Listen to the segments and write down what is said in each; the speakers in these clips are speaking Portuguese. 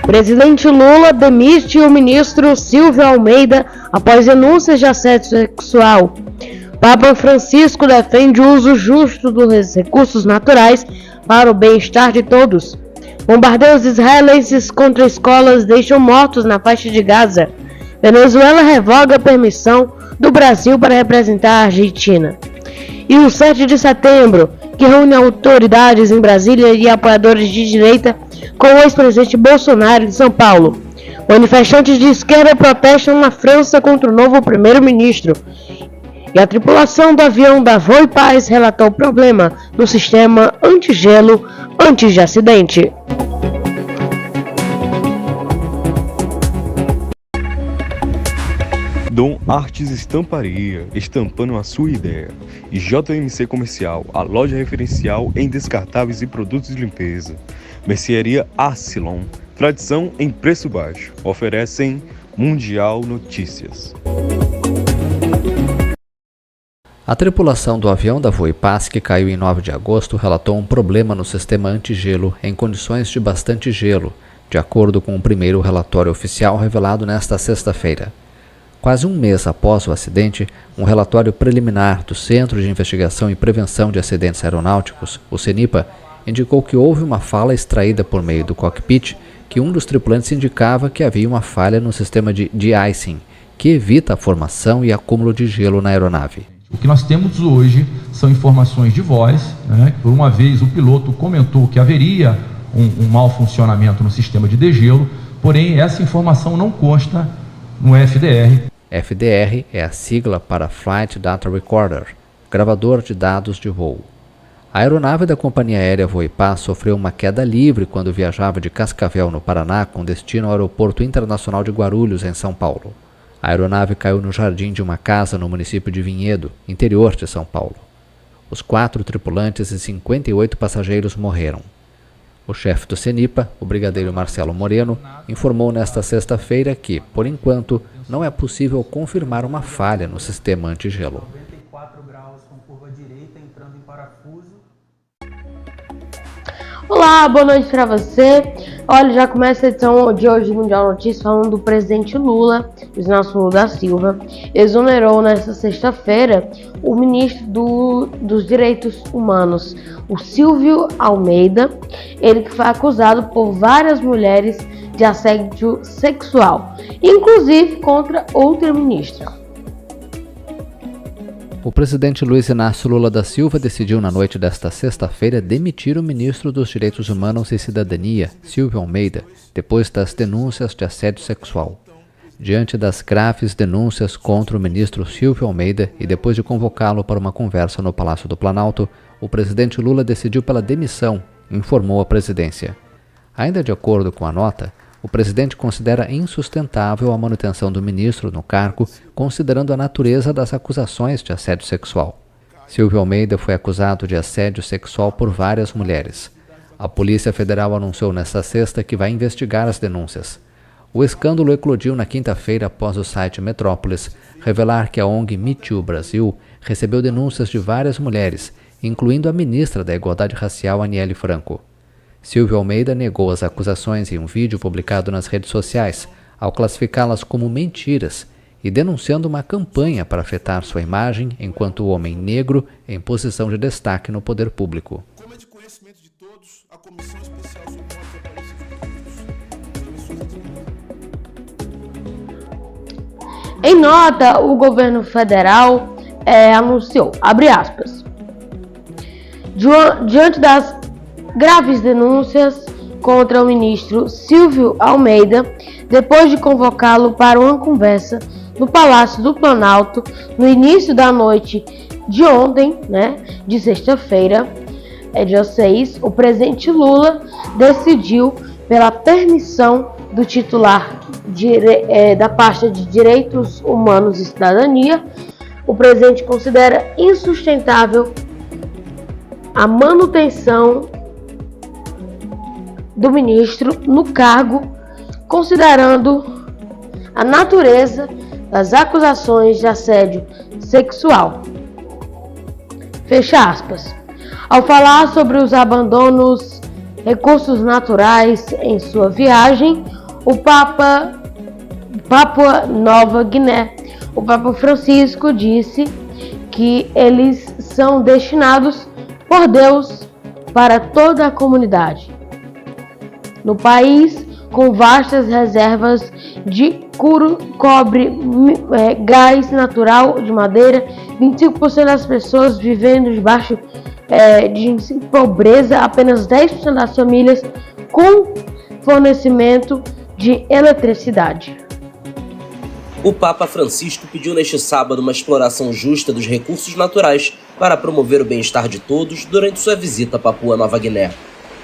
Presidente Lula demite o ministro Silvio Almeida após denúncias de assédio sexual. Papa Francisco defende o uso justo dos recursos naturais para o bem-estar de todos. Bombardeios israelenses contra escolas deixam mortos na faixa de Gaza. Venezuela revoga a permissão do Brasil para representar a Argentina. E o 7 de setembro, que reúne autoridades em Brasília e apoiadores de direita com o ex-presidente Bolsonaro em São Paulo. Manifestantes de esquerda protestam na França contra o novo primeiro-ministro. E a tripulação do avião da Voipaz relatou problema no sistema antigelo antes de acidente. Dom Artes Estamparia, estampando a sua ideia. E JMC Comercial, a loja referencial em descartáveis e produtos de limpeza. Mercearia Arcilon, tradição em preço baixo. Oferecem Mundial Notícias. A tripulação do avião da Voipaz, que caiu em 9 de agosto, relatou um problema no sistema antigelo em condições de bastante gelo, de acordo com o primeiro relatório oficial revelado nesta sexta-feira. Quase um mês após o acidente, um relatório preliminar do Centro de Investigação e Prevenção de Acidentes Aeronáuticos, o CENIPA, indicou que houve uma fala extraída por meio do cockpit que um dos tripulantes indicava que havia uma falha no sistema de de-icing, que evita a formação e acúmulo de gelo na aeronave. O que nós temos hoje são informações de voz, né? Por uma vez o piloto comentou que haveria um mau funcionamento no sistema de degelo, porém essa informação não consta no FDR. FDR é a sigla para Flight Data Recorder, gravador de dados de voo. A aeronave da companhia aérea Voipaz sofreu uma queda livre quando viajava de Cascavel, no Paraná, com destino ao Aeroporto Internacional de Guarulhos, em São Paulo. A aeronave caiu no jardim de uma casa no município de Vinhedo, interior de São Paulo. Os 4 tripulantes e 58 passageiros morreram. O chefe do CENIPA, o brigadeiro Marcelo Moreno, informou nesta sexta-feira que, por enquanto, não é possível confirmar uma falha no sistema antigelo. 94 graus com curva direita entrando em parafuso. Olá, boa noite para você. Olha, já começa a edição de hoje do Mundial Notícias falando do presidente Lula, Luiz Inácio Lula da Silva, exonerou nesta sexta-feira o ministro dos Direitos Humanos, o Silvio Almeida, ele que foi acusado por várias mulheres de assédio sexual, inclusive contra outra ministra. O presidente Luiz Inácio Lula da Silva decidiu na noite desta sexta-feira demitir o ministro dos Direitos Humanos e Cidadania, Silvio Almeida, depois das denúncias de assédio sexual. Diante das graves denúncias contra o ministro Silvio Almeida e depois de convocá-lo para uma conversa no Palácio do Planalto, o presidente Lula decidiu pela demissão, informou a presidência. Ainda de acordo com a nota, o presidente considera insustentável a manutenção do ministro no cargo, considerando a natureza das acusações de assédio sexual. Silvio Almeida foi acusado de assédio sexual por várias mulheres. A Polícia Federal anunciou nesta sexta que vai investigar as denúncias. O escândalo eclodiu na quinta-feira após o site Metrópolis revelar que a ONG Me Too Brasil recebeu denúncias de várias mulheres, incluindo a ministra da Igualdade Racial, Aniele Franco. Silvio Almeida negou as acusações em um vídeo publicado nas redes sociais, ao classificá-las como mentiras e denunciando uma campanha para afetar sua imagem enquanto homem negro em posição de destaque no poder público. Como é de conhecimento de todos, a Comissão Especial sobre Em nota, o governo federal anunciou, abre aspas, diante das graves denúncias contra o ministro Silvio Almeida, depois de convocá-lo para uma conversa no Palácio do Planalto no início da noite de ontem, de sexta-feira, dia 6, o presidente Lula decidiu pela permissão do titular da pasta de Direitos Humanos e Cidadania. O presidente considera insustentável a manutenção do ministro no cargo, considerando a natureza das acusações de assédio sexual. Fecha aspas. Ao falar sobre os abandonos recursos naturais em sua viagem, Papua Nova Guiné. O Papa Francisco disse que eles são destinados por Deus para toda a comunidade. No país, com vastas reservas de cobre, gás natural de madeira, 25% das pessoas vivendo debaixo de pobreza, apenas 10% das famílias com fornecimento de eletricidade. O Papa Francisco pediu neste sábado uma exploração justa dos recursos naturais para promover o bem-estar de todos durante sua visita a Papua Nova Guiné.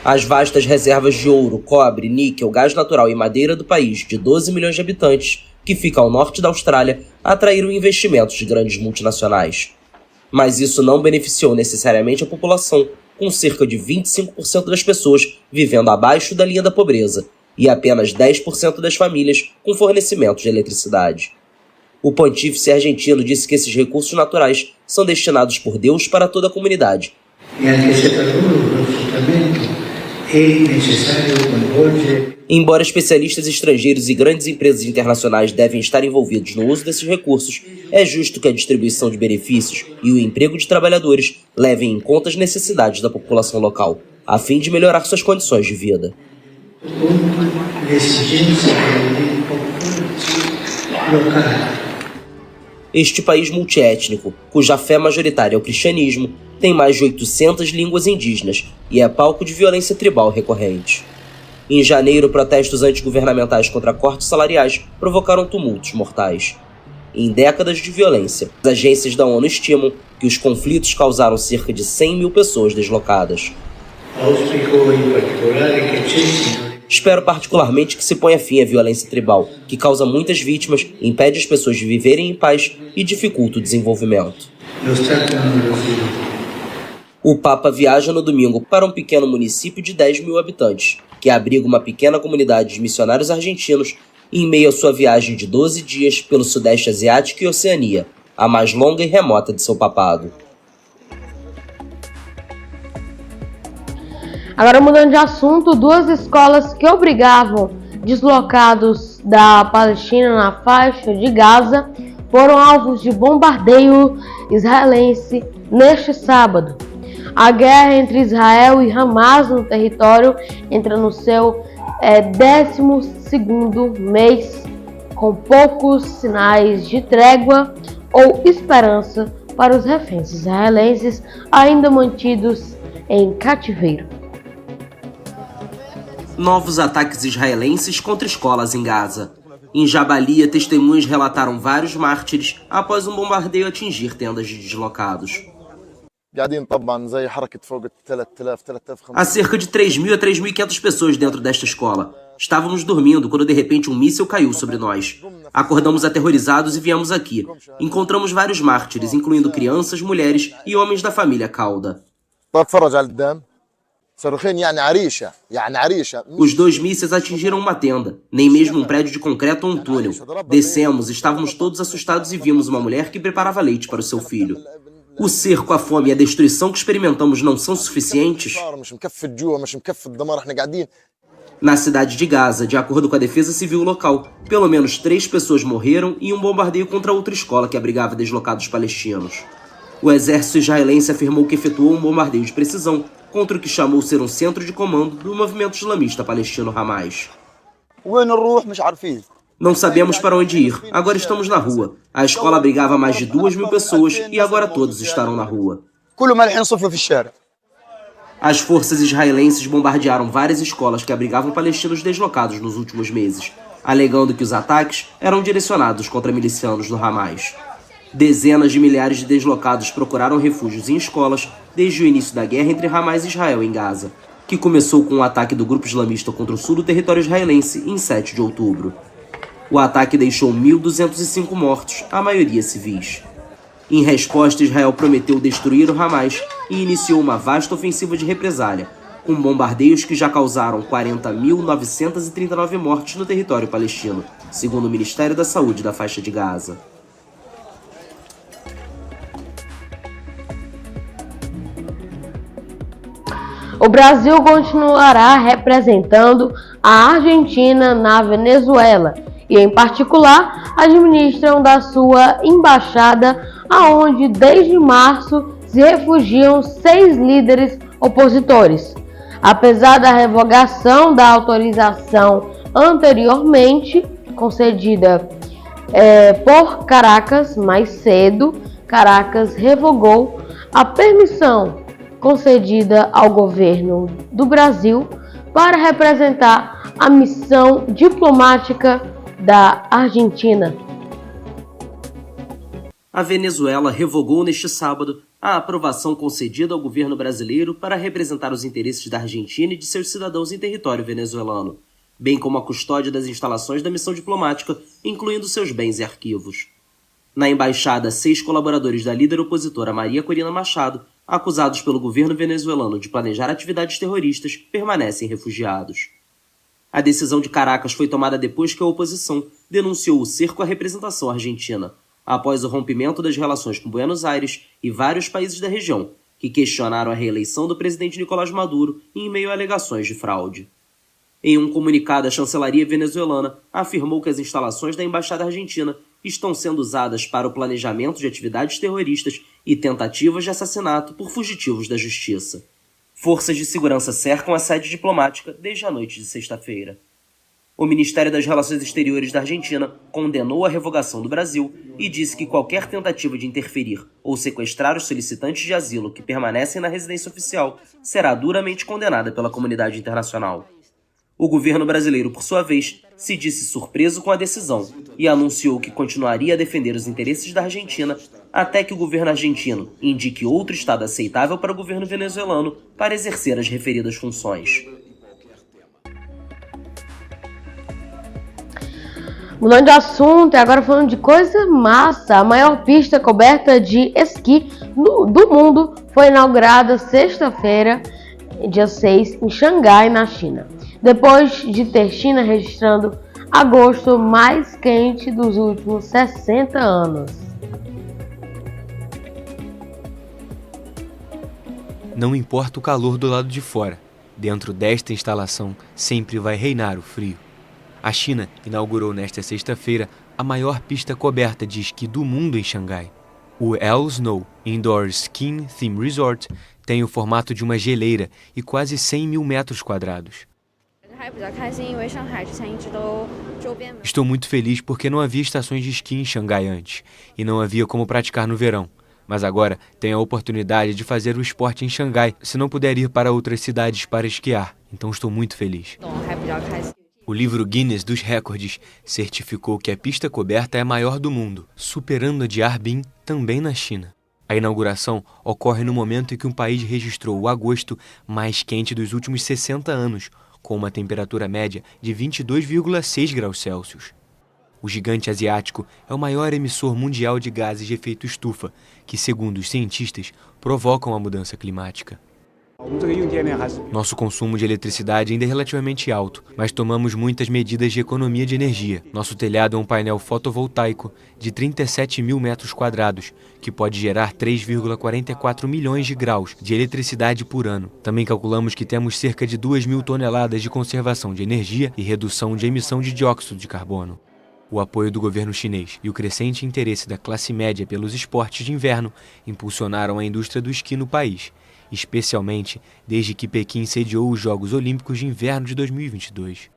As vastas reservas de ouro, cobre, níquel, gás natural e madeira do país, de 12 milhões de habitantes, que fica ao norte da Austrália, atraíram investimentos de grandes multinacionais. Mas isso não beneficiou necessariamente a população, com cerca de 25% das pessoas vivendo abaixo da linha da pobreza e apenas 10% das famílias com fornecimento de eletricidade. O pontífice argentino disse que esses recursos naturais são destinados por Deus para toda a comunidade. Embora especialistas estrangeiros e grandes empresas internacionais devem estar envolvidos no uso desses recursos, é justo que a distribuição de benefícios e o emprego de trabalhadores levem em conta as necessidades da população local, a fim de melhorar suas condições de vida. Este país multiétnico, cuja fé majoritária é o cristianismo, tem mais de 800 línguas indígenas e é palco de violência tribal recorrente. Em janeiro, protestos antigovernamentais contra cortes salariais provocaram tumultos mortais. Em décadas de violência, as agências da ONU estimam que os conflitos causaram cerca de 100 mil pessoas deslocadas. Espero particularmente que se ponha fim à violência tribal, que causa muitas vítimas, impede as pessoas de viverem em paz e dificulta o desenvolvimento. O Papa viaja no domingo para um pequeno município de 10 mil habitantes, que abriga uma pequena comunidade de missionários argentinos em meio à sua viagem de 12 dias pelo Sudeste Asiático e Oceania, a mais longa e remota de seu papado. Agora, mudando de assunto, 2 escolas que obrigavam deslocados da Palestina na faixa de Gaza foram alvos de bombardeio israelense neste sábado. A guerra entre Israel e Hamas no território entra no seu 12º mês, com poucos sinais de trégua ou esperança para os reféns israelenses ainda mantidos em cativeiro. Novos ataques israelenses contra escolas em Gaza. Em Jabalia, testemunhas relataram vários mártires após um bombardeio atingir tendas de deslocados. Há cerca de 3.000 a 3.500 pessoas dentro desta escola. Estávamos dormindo quando de repente um míssil caiu sobre nós. Acordamos aterrorizados e viemos aqui. Encontramos vários mártires, incluindo crianças, mulheres e homens da família Kauda. Os 2 mísseis atingiram uma tenda, nem mesmo um prédio de concreto ou um túnel. Descemos, estávamos todos assustados e vimos uma mulher que preparava leite para o seu filho. O cerco, a fome e a destruição que experimentamos não são suficientes? Na cidade de Gaza, de acordo com a defesa civil local, pelo menos 3 pessoas morreram em um bombardeio contra outra escola que abrigava deslocados palestinos. O exército israelense afirmou que efetuou um bombardeio de precisão contra o que chamou ser um centro de comando do movimento islamista palestino Hamas. Não sabemos para onde ir, agora estamos na rua. A escola abrigava mais de 2.000 pessoas e agora todos estarão na rua. As forças israelenses bombardearam várias escolas que abrigavam palestinos deslocados nos últimos meses, alegando que os ataques eram direcionados contra milicianos do Hamas. Dezenas de milhares de deslocados procuraram refúgios em escolas desde o início da guerra entre Hamas e Israel em Gaza, que começou com o ataque do grupo islamista contra o sul do território israelense em 7 de outubro. O ataque deixou 1.205 mortos, a maioria civis. Em resposta, Israel prometeu destruir o Hamas e iniciou uma vasta ofensiva de represália, com bombardeios que já causaram 40.939 mortes no território palestino, segundo o Ministério da Saúde da faixa de Gaza. O O Brasil continuará representando a Argentina na Venezuela e, em particular, administram da sua embaixada, aonde desde março se refugiam 6 líderes opositores. Apesar da revogação da autorização anteriormente concedida por Caracas, mais cedo, Caracas revogou a permissão concedida ao governo do Brasil para representar a missão diplomática da Argentina. A Venezuela revogou neste sábado a aprovação concedida ao governo brasileiro para representar os interesses da Argentina e de seus cidadãos em território venezuelano, bem como a custódia das instalações da missão diplomática, incluindo seus bens e arquivos. Na embaixada, 6 colaboradores da líder opositora Maria Corina Machado, acusados pelo governo venezuelano de planejar atividades terroristas, permanecem refugiados. A decisão de Caracas foi tomada depois que a oposição denunciou o cerco à representação argentina, após o rompimento das relações com Buenos Aires e vários países da região, que questionaram a reeleição do presidente Nicolás Maduro em meio a alegações de fraude. Em um comunicado, a chancelaria venezuelana afirmou que as instalações da embaixada argentina estão sendo usadas para o planejamento de atividades terroristas e tentativas de assassinato por fugitivos da justiça. Forças de segurança cercam a sede diplomática desde a noite de sexta-feira. O Ministério das Relações Exteriores da Argentina condenou a revogação do Brasil e disse que qualquer tentativa de interferir ou sequestrar os solicitantes de asilo que permanecem na residência oficial será duramente condenada pela comunidade internacional. O governo brasileiro, por sua vez, se disse surpreso com a decisão e anunciou que continuaria a defender os interesses da Argentina até que o governo argentino indique outro estado aceitável para o governo venezuelano para exercer as referidas funções. Mudando de assunto, e agora falando de coisa massa, a maior pista coberta de esqui do mundo foi inaugurada sexta-feira, dia 6, em Xangai, na China, depois de ter China registrando agosto mais quente dos últimos 60 anos. Não importa o calor do lado de fora, dentro desta instalação sempre vai reinar o frio. A China inaugurou nesta sexta-feira a maior pista coberta de esqui do mundo em Xangai. O El Snow Indoor Skiing Theme Resort tem o formato de uma geleira e quase 100 mil metros quadrados. Estou muito feliz porque não havia estações de esqui em Xangai antes e não havia como praticar no verão. Mas agora tenho a oportunidade de fazer o esporte em Xangai, se não puder ir para outras cidades para esquiar. Então estou muito feliz. O livro Guinness dos Recordes certificou que a pista coberta é a maior do mundo, superando a de Harbin, também na China. A inauguração ocorre no momento em que um país registrou o agosto mais quente dos últimos 60 anos, com uma temperatura média de 22,6 graus Celsius. O gigante asiático é o maior emissor mundial de gases de efeito estufa, que, segundo os cientistas, provocam a mudança climática. Nosso consumo de eletricidade ainda é relativamente alto, mas tomamos muitas medidas de economia de energia. Nosso telhado é um painel fotovoltaico de 37 mil metros quadrados, que pode gerar 3,44 milhões de graus de eletricidade por ano. Também calculamos que temos cerca de 2.000 toneladas de conservação de energia e redução de emissão de dióxido de carbono. O apoio do governo chinês e o crescente interesse da classe média pelos esportes de inverno impulsionaram a indústria do esqui no país, especialmente desde que Pequim sediou os Jogos Olímpicos de Inverno de 2022.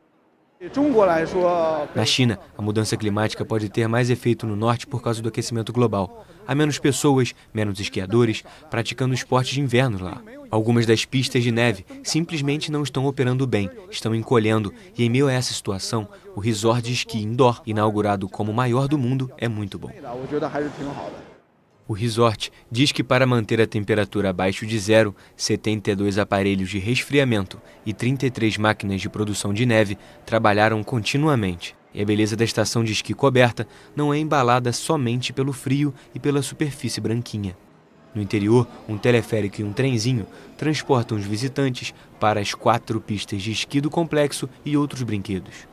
Na China, a mudança climática pode ter mais efeito no norte por causa do aquecimento global. Há menos pessoas, menos esquiadores, praticando esportes de inverno lá. Algumas das pistas de neve simplesmente não estão operando bem, estão encolhendo, e em meio a essa situação, o resort de esqui indoor, inaugurado como o maior do mundo, é muito bom. O resort diz que para manter a temperatura abaixo de zero, 72 aparelhos de resfriamento e 33 máquinas de produção de neve trabalharam continuamente. E a beleza da estação de esqui coberta não é embalada somente pelo frio e pela superfície branquinha. No interior, um teleférico e um trenzinho transportam os visitantes para as 4 pistas de esqui do complexo e outros brinquedos.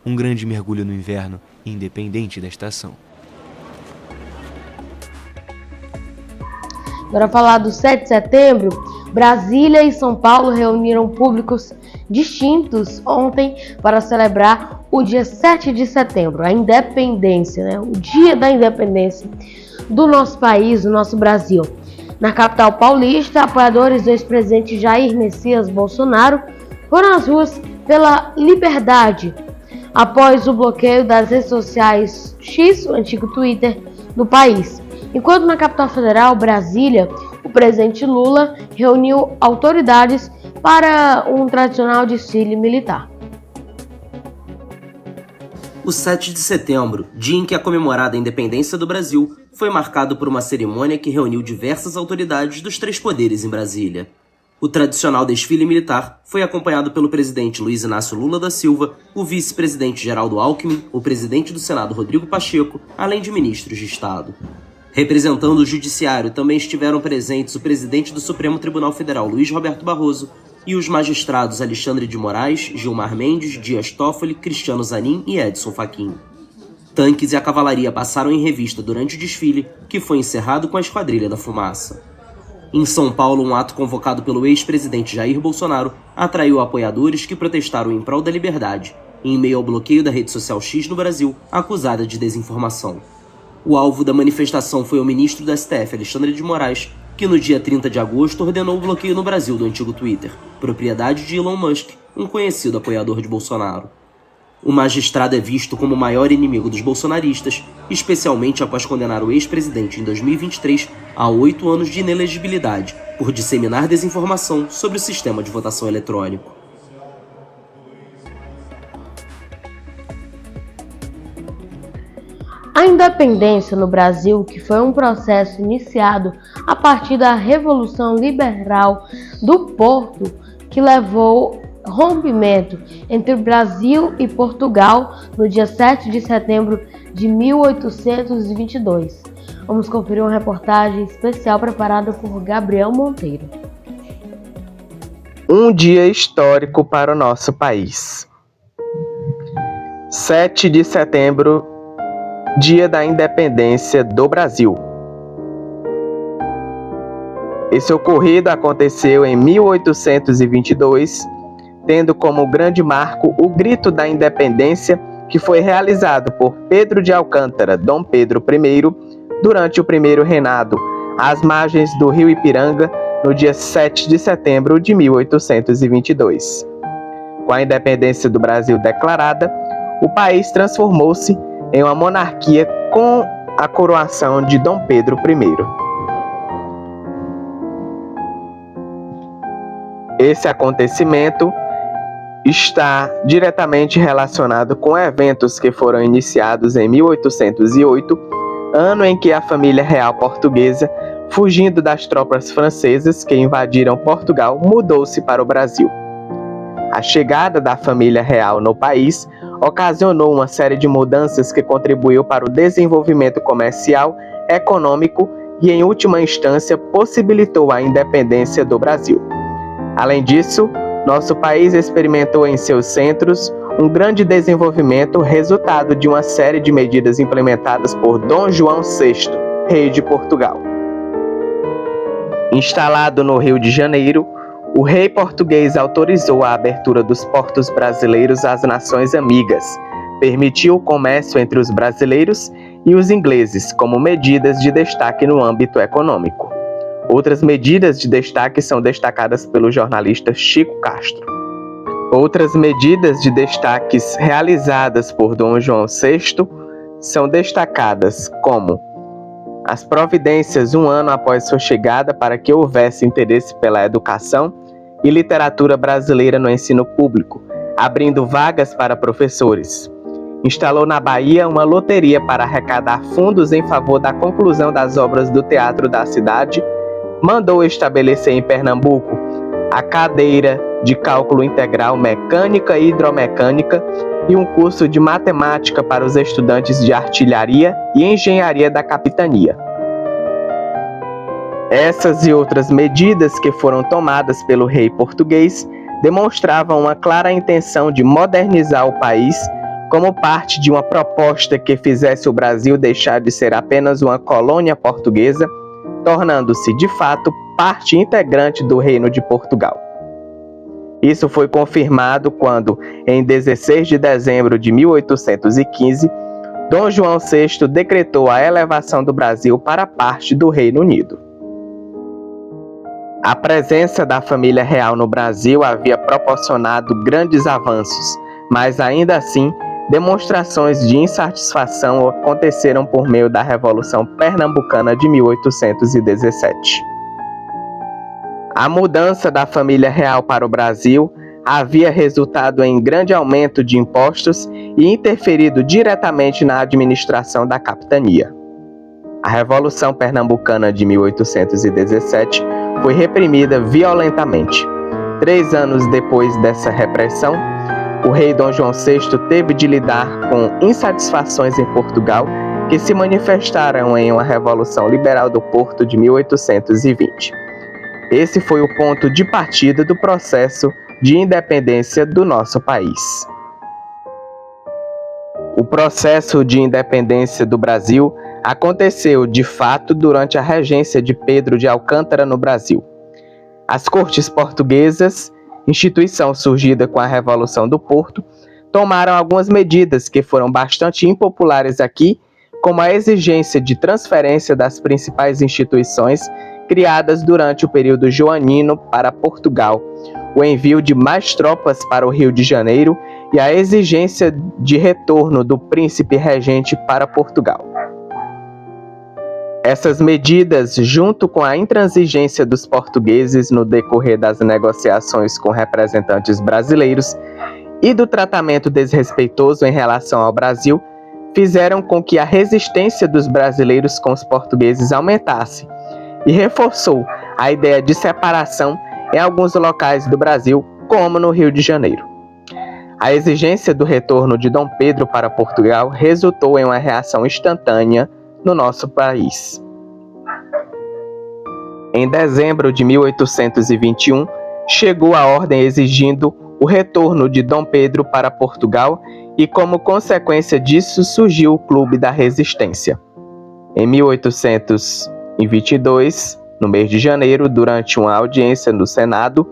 Um grande mergulho no inverno, independente da estação. Agora falar do 7 de setembro, Brasília e São Paulo reuniram públicos distintos ontem para celebrar o dia 7 de setembro, a independência, o dia da independência do nosso país, do nosso Brasil. Na capital paulista, apoiadores do ex-presidente Jair Messias Bolsonaro foram às ruas pela liberdade, após o bloqueio das redes sociais X, o antigo Twitter, do país. Enquanto na capital federal, Brasília, o presidente Lula reuniu autoridades para um tradicional desfile militar. O 7 de setembro, dia em que é comemorada a independência do Brasil, foi marcado por uma cerimônia que reuniu diversas autoridades dos três poderes em Brasília. O tradicional desfile militar foi acompanhado pelo presidente Luiz Inácio Lula da Silva, o vice-presidente Geraldo Alckmin, o presidente do Senado Rodrigo Pacheco, além de ministros de Estado. Representando o judiciário também estiveram presentes o presidente do Supremo Tribunal Federal Luiz Roberto Barroso e os magistrados Alexandre de Moraes, Gilmar Mendes, Dias Toffoli, Cristiano Zanin e Edson Fachin. Tanques e a cavalaria passaram em revista durante o desfile, que foi encerrado com a Esquadrilha da Fumaça. Em São Paulo, um ato convocado pelo ex-presidente Jair Bolsonaro atraiu apoiadores que protestaram em prol da liberdade, em meio ao bloqueio da rede social X no Brasil, acusada de desinformação. O alvo da manifestação foi o ministro do STF, Alexandre de Moraes, que no dia 30 de agosto ordenou o bloqueio no Brasil do antigo Twitter, propriedade de Elon Musk, um conhecido apoiador de Bolsonaro. O magistrado é visto como o maior inimigo dos bolsonaristas, especialmente após condenar o ex-presidente em 2023 a 8 anos de inelegibilidade por disseminar desinformação sobre o sistema de votação eletrônico. A independência no Brasil, que foi um processo iniciado a partir da Revolução Liberal do Porto, que levou rompimento entre o Brasil e Portugal no dia 7 de setembro de 1822. Vamos conferir uma reportagem especial preparada por Gabriel Monteiro. Um dia histórico para o nosso país. 7 de setembro, dia da independência do Brasil. Esse ocorrido aconteceu em 1822, tendo como grande marco o Grito da Independência, que foi realizado por Pedro de Alcântara, Dom Pedro I, durante o primeiro reinado, às margens do rio Ipiranga, no dia 7 de setembro de 1822. Com a independência do Brasil declarada, o país transformou-se em uma monarquia com a coroação de Dom Pedro I. Esse acontecimento está diretamente relacionado com eventos que foram iniciados em 1808, ano em que a família real portuguesa, fugindo das tropas francesas que invadiram Portugal, mudou-se para o Brasil. A chegada da família real no país ocasionou uma série de mudanças que contribuiu para o desenvolvimento comercial, econômico e, em última instância, possibilitou a independência do Brasil. Além disso, nosso país experimentou em seus centros um grande desenvolvimento, resultado de uma série de medidas implementadas por Dom João VI, rei de Portugal. Instalado no Rio de Janeiro, o rei português autorizou a abertura dos portos brasileiros às nações amigas, permitiu o comércio entre os brasileiros e os ingleses como medidas de destaque no âmbito econômico. Outras medidas de destaque são destacadas pelo jornalista Chico Castro. Outras medidas de destaques realizadas por Dom João VI são destacadas como as providências um ano após sua chegada para que houvesse interesse pela educação e literatura brasileira no ensino público, abrindo vagas para professores. Instalou na Bahia uma loteria para arrecadar fundos em favor da conclusão das obras do teatro da cidade. Mandou estabelecer em Pernambuco a cadeira de cálculo integral mecânica e hidromecânica e um curso de matemática para os estudantes de artilharia e engenharia da capitania. Essas e outras medidas que foram tomadas pelo rei português demonstravam uma clara intenção de modernizar o país como parte de uma proposta que fizesse o Brasil deixar de ser apenas uma colônia portuguesa, tornando-se, de fato, parte integrante do Reino de Portugal. Isso foi confirmado quando, em 16 de dezembro de 1815, Dom João VI decretou a elevação do Brasil para parte do Reino Unido. A presença da família real no Brasil havia proporcionado grandes avanços, mas ainda assim, demonstrações de insatisfação aconteceram por meio da Revolução Pernambucana de 1817. A mudança da família real para o Brasil havia resultado em grande aumento de impostos e interferido diretamente na administração da capitania. A Revolução Pernambucana de 1817 foi reprimida violentamente. 3 anos depois dessa repressão, o rei Dom João VI teve de lidar com insatisfações em Portugal que se manifestaram em uma Revolução Liberal do Porto de 1820. Esse foi o ponto de partida do processo de independência do nosso país. O processo de independência do Brasil aconteceu, de fato, durante a regência de Pedro de Alcântara no Brasil. As cortes portuguesas, instituição surgida com a Revolução do Porto, tomaram algumas medidas que foram bastante impopulares aqui, como a exigência de transferência das principais instituições criadas durante o período joanino para Portugal, o envio de mais tropas para o Rio de Janeiro e a exigência de retorno do príncipe regente para Portugal. Essas medidas, junto com a intransigência dos portugueses no decorrer das negociações com representantes brasileiros e do tratamento desrespeitoso em relação ao Brasil, fizeram com que a resistência dos brasileiros com os portugueses aumentasse e reforçou a ideia de separação em alguns locais do Brasil, como no Rio de Janeiro. A exigência do retorno de Dom Pedro para Portugal resultou em uma reação instantânea no nosso país. Em dezembro de 1821, chegou a ordem exigindo o retorno de Dom Pedro para Portugal e, como consequência disso, surgiu o Clube da Resistência. Em 1822, no mês de janeiro, durante uma audiência no Senado,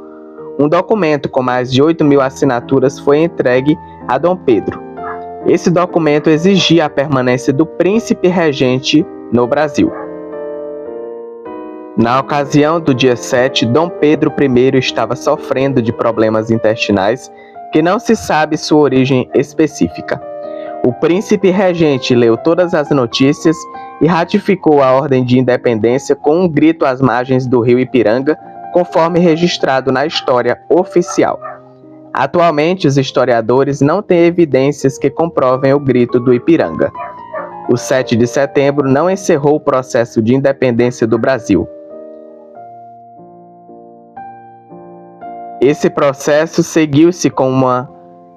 um documento com mais de 8.000 assinaturas foi entregue a Dom Pedro. Esse documento exigia a permanência do príncipe regente no Brasil. Na ocasião do dia 7, Dom Pedro I estava sofrendo de problemas intestinais que não se sabe sua origem específica. O príncipe regente leu todas as notícias e ratificou a ordem de independência com um grito às margens do rio Ipiranga, conforme registrado na história oficial. Atualmente, os historiadores não têm evidências que comprovem o grito do Ipiranga. O 7 de setembro não encerrou o processo de independência do Brasil. Esse processo seguiu-se com uma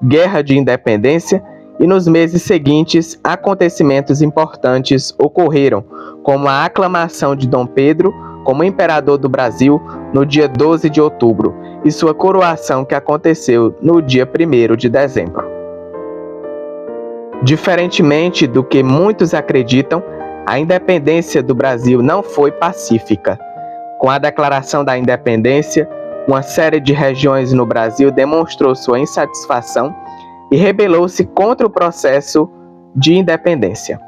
guerra de independência e nos meses seguintes acontecimentos importantes ocorreram, como a aclamação de Dom Pedro como imperador do Brasil no dia 12 de outubro e sua coroação que aconteceu no dia 1º de dezembro. Diferentemente do que muitos acreditam, a independência do Brasil não foi pacífica. Com a declaração da independência, uma série de regiões no Brasil demonstrou sua insatisfação e rebelou-se contra o processo de independência.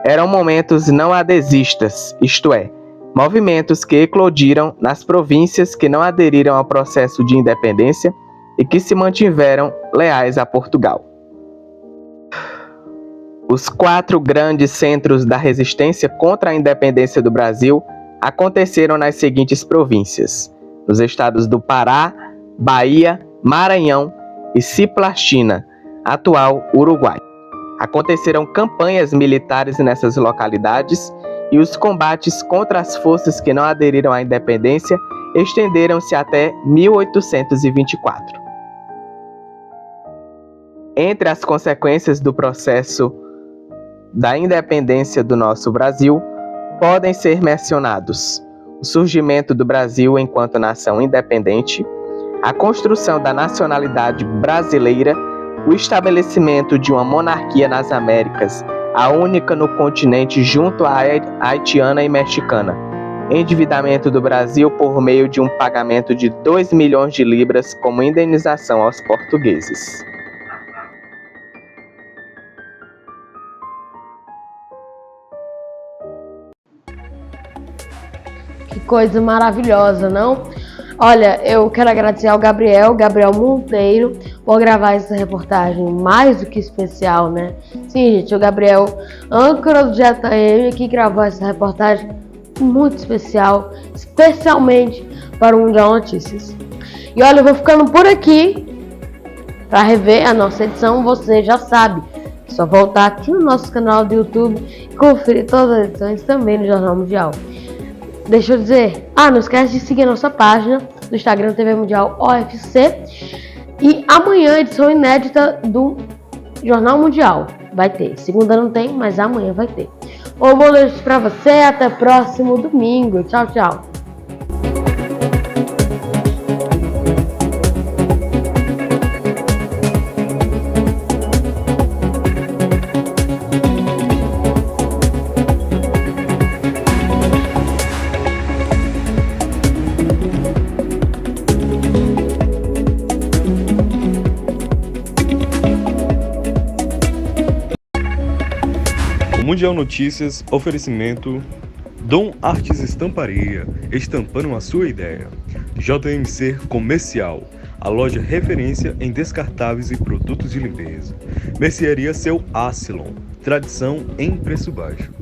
Eram momentos não adesistas, isto é, movimentos que eclodiram nas províncias que não aderiram ao processo de independência e que se mantiveram leais a Portugal. Os 4 grandes centros da resistência contra a independência do Brasil aconteceram nas seguintes províncias: nos estados do Pará, Bahia, Maranhão e Ciplastina, atual Uruguai. Aconteceram campanhas militares nessas localidades e os combates contra as forças que não aderiram à independência estenderam-se até 1824. Entre as consequências do processo da independência do nosso Brasil, podem ser mencionados o surgimento do Brasil enquanto nação independente, a construção da nacionalidade brasileira, o estabelecimento de uma monarquia nas Américas, a única no continente junto à haitiana e mexicana, Endividamento do Brasil por meio de um pagamento de 2 milhões de libras como indenização aos portugueses. Que coisa maravilhosa, não? Olha, eu quero agradecer ao Gabriel Monteiro, por gravar essa reportagem mais do que especial, né? Sim, gente, o Gabriel, âncora do JM, que gravou essa reportagem muito especial, especialmente para o Mundial Notícias. E olha, eu vou ficando por aqui. Para rever a nossa edição, você já sabe, é só voltar aqui no nosso canal do YouTube e conferir todas as edições também no Jornal Mundial. Deixa eu dizer, não esquece de seguir a nossa página do Instagram TV Mundial OFC. E amanhã, edição inédita do Jornal Mundial. Vai ter. Segunda não tem, mas amanhã vai ter. Um bom noite pra você. Até próximo domingo. Tchau, tchau. Mundial Notícias, oferecimento Dom Artes Estamparia, estampando a sua ideia. JMC Comercial, a loja referência em descartáveis e produtos de limpeza. Mercearia Seu Acilon, tradição em preço baixo.